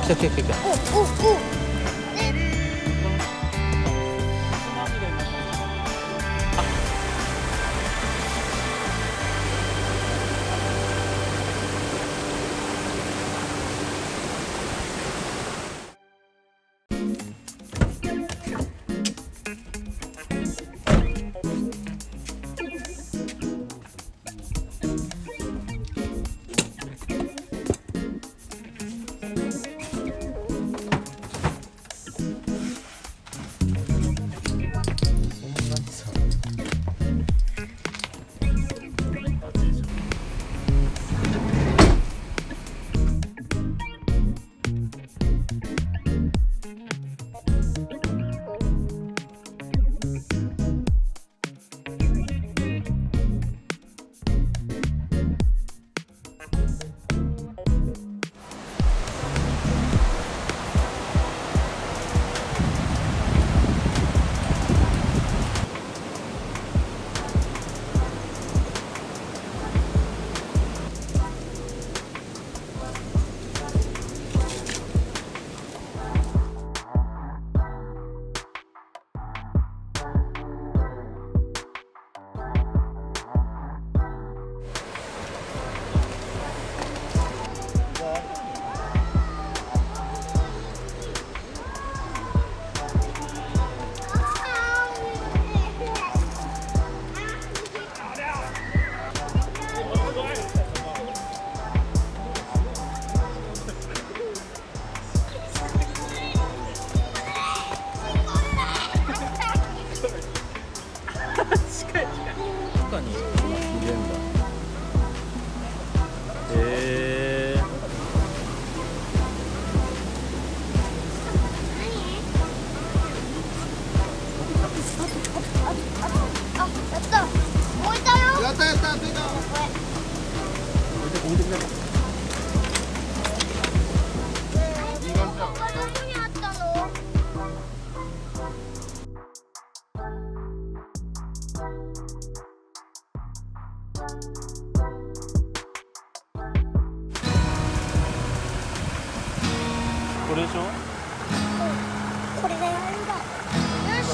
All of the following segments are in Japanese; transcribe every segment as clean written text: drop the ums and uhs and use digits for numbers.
来た来た来た来た。おおお。中に入れんだ。あ、やった。置いたよ。やったやった出た。置いてくれ。ここどこにあったの？これでしょ？これでやるんだ。よし。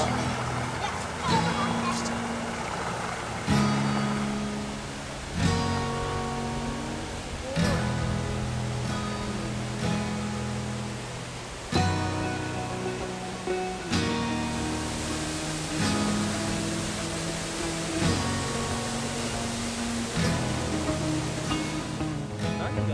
何が？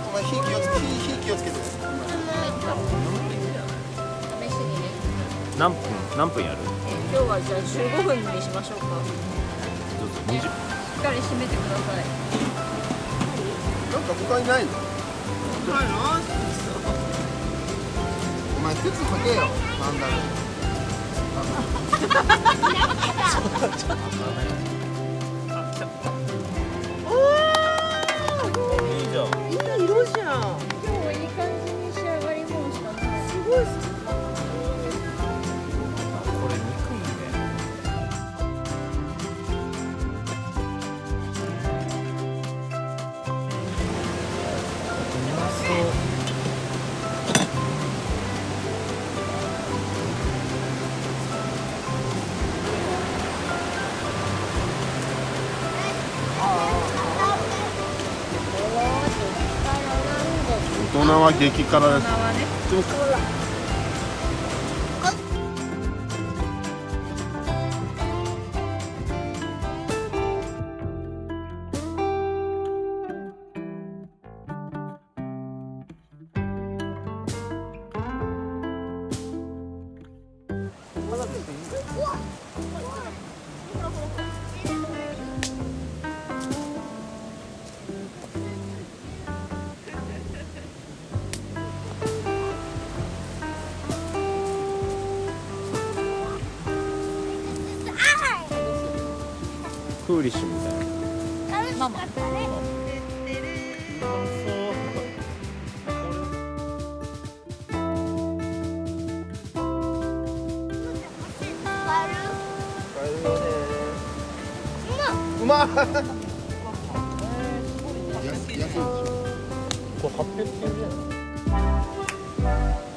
お前火気をつけて。試しにね。何分やる？今日はじゃあ15分にしましょうか。どうぞ。20。しっかり締めてください。なんか他にないの？ないの？お前靴履けよ。なんだろう。いいじゃん。いい色じゃん。今日はいい感じに仕上がりもんしたね。すごいっす。これ肉いいね。うまそう。大人は激辛です。大人はね。クーリッシュみたいな。楽しかったね。うまい。安いでしょ。これ800円じゃない。